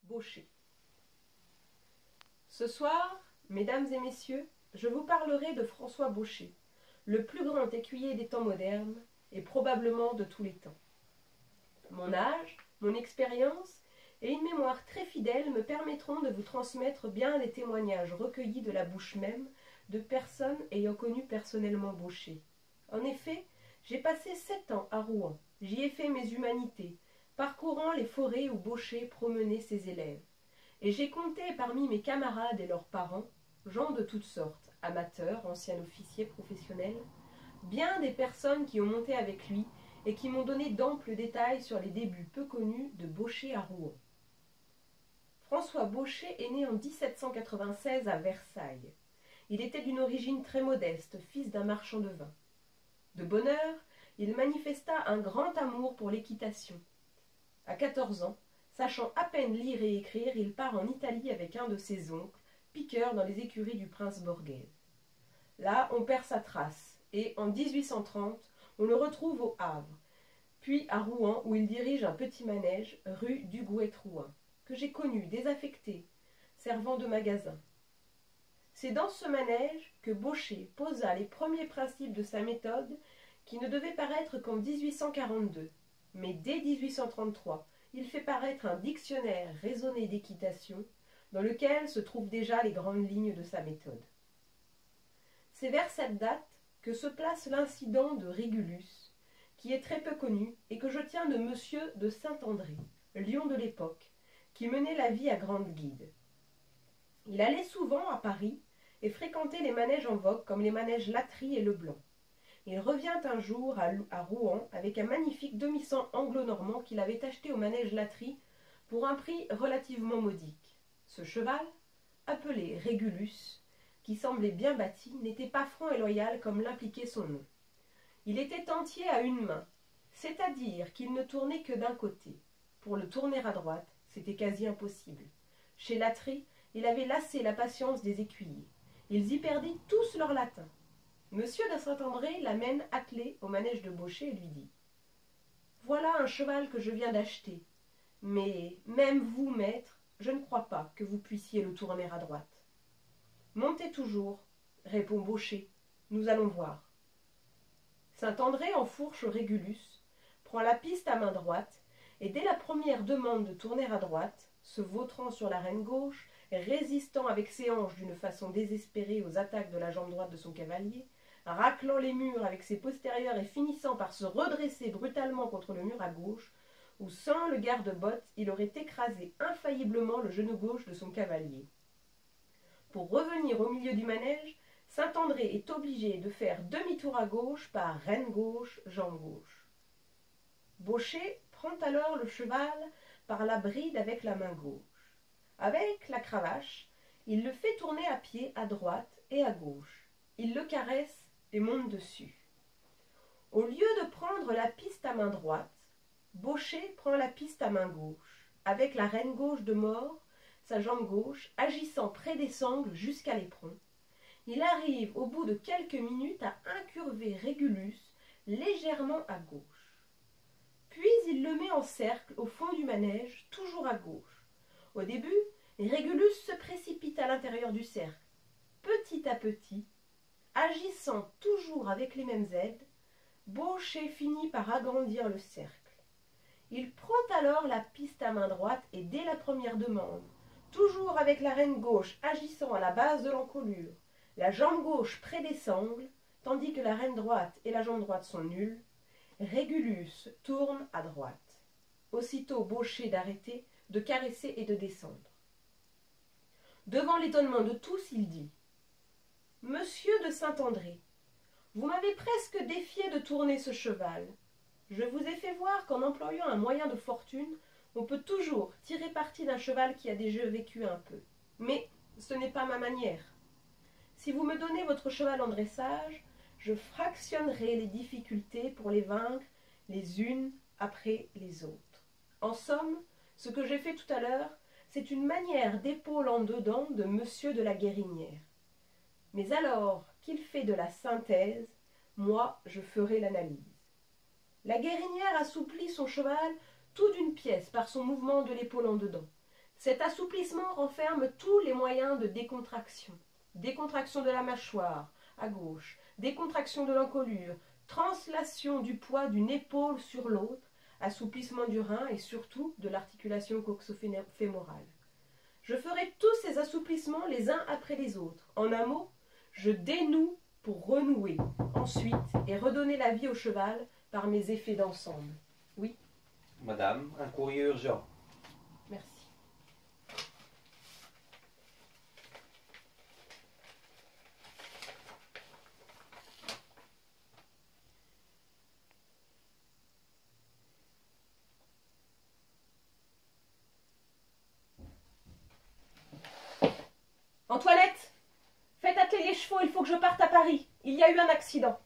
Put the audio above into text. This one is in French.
Baucher. Ce soir, mesdames et messieurs, je vous parlerai de François Baucher, le plus grand écuyer des temps modernes et probablement de tous les temps. Mon âge, mon expérience et une mémoire très fidèle me permettront de vous transmettre bien des témoignages recueillis de la bouche même de personnes ayant connu personnellement Baucher. En effet, j'ai passé 7 ans à Rouen, j'y ai fait mes humanités, parcourant les forêts où Baucher promenait ses élèves. Et j'ai compté parmi mes camarades et leurs parents, gens de toutes sortes, amateurs, anciens officiers professionnels, bien des personnes qui ont monté avec lui et qui m'ont donné d'amples détails sur les débuts peu connus de Baucher à Rouen. François Baucher est né en 1796 à Versailles. Il était d'une origine très modeste, fils d'un marchand de vin. De bonne heure, il manifesta un grand amour pour l'équitation. À 14 ans, sachant à peine lire et écrire, il part en Italie avec un de ses oncles, piqueur dans les écuries du prince Borghese. Là, on perd sa trace, et en 1830, on le retrouve au Havre, puis à Rouen, où il dirige un petit manège, rue Dugouet-Trouin, que j'ai connu désaffecté, servant de magasin. C'est dans ce manège que Baucher posa les premiers principes de sa méthode, qui ne devait paraître qu'en 1842, mais dès 1833, il fait paraître un dictionnaire raisonné d'équitation, dans lequel se trouvent déjà les grandes lignes de sa méthode. C'est vers cette date que se place l'incident de Régulus, qui est très peu connu et que je tiens de Monsieur de Saint-André, lion de l'époque, qui menait la vie à grande guide. Il allait souvent à Paris et fréquentait les manèges en vogue comme les manèges Latry et Leblanc. Il revient un jour à Rouen avec un magnifique demi-cent anglo-normand qu'il avait acheté au manège Latry pour un prix relativement modique. Ce cheval, appelé Régulus, qui semblait bien bâti, n'était pas franc et loyal comme l'impliquait son nom. Il était entier à une main, c'est-à-dire qu'il ne tournait que d'un côté. Pour le tourner à droite, c'était quasi impossible. Chez Latry, il avait lassé la patience des écuyers. Ils y perdaient tous leur latin. Monsieur de Saint-André l'amène attelé au manège de Baucher et lui dit « Voilà un cheval que je viens d'acheter, mais même vous, maître, je ne crois pas que vous puissiez le tourner à droite. »« Montez toujours, répond Baucher, nous allons voir. » Saint-André enfourche Régulus, prend la piste à main droite, et dès la première demande de tourner à droite, se vautrant sur la reine gauche, résistant avec ses hanches d'une façon désespérée aux attaques de la jambe droite de son cavalier, raclant les murs avec ses postérieurs et finissant par se redresser brutalement contre le mur à gauche, où sans le garde-botte, il aurait écrasé infailliblement le genou gauche de son cavalier. Pour revenir au milieu du manège, Saint-André est obligé de faire demi-tour à gauche par reine gauche, jambe gauche. Baucher prend alors le cheval par la bride avec la main gauche. Avec la cravache, il le fait tourner à pied à droite et à gauche. Il le caresse et monte dessus. Au lieu de prendre la piste à main droite, Baucher prend la piste à main gauche, avec la reine gauche de mort, sa jambe gauche, agissant près des sangles jusqu'à l'éperon. Il arrive au bout de quelques minutes à incurver Régulus légèrement à gauche. Puis il le met en cercle au fond du manège, toujours à gauche. Au début, Régulus se précipite à l'intérieur du cercle. Petit à petit, agissant toujours avec les mêmes aides, Baucher finit par agrandir le cercle. Il prend alors la piste à main droite et dès la première demande, toujours avec la reine gauche agissant à la base de l'encolure, la jambe gauche près des sangles, tandis que la reine droite et la jambe droite sont nulles, Régulus tourne à droite. Aussitôt Baucher d'arrêter, de caresser et de descendre. Devant l'étonnement de tous, il dit « Monsieur de Saint-André, vous m'avez presque défié de tourner ce cheval. Je vous ai fait voir qu'en employant un moyen de fortune, on peut toujours tirer parti d'un cheval qui a déjà vécu un peu. Mais ce n'est pas ma manière. Si vous me donnez votre cheval en dressage, je fractionnerai les difficultés pour les vaincre les unes après les autres. En somme, ce que j'ai fait tout à l'heure, c'est une manière d'épaule en dedans de monsieur de la Guérinière. Mais alors qu'il fait de la synthèse, moi je ferai l'analyse. La Guérinière assouplit son cheval tout d'une pièce par son mouvement de l'épaule en dedans, Cet assouplissement renferme tous les moyens de décontraction. Décontraction de la mâchoire à gauche, décontraction de l'encolure, translation du poids d'une épaule sur l'autre, assouplissement du rein et surtout de l'articulation coxo-fémorale. Je ferai tous ces assouplissements les uns après les autres. En un mot, je dénoue pour renouer ensuite et redonner la vie au cheval par mes effets d'ensemble. Oui. Madame, un courrier urgent. Merci. En toilette! Faites atteler les chevaux, il faut que je parte à Paris. Il y a eu un accident.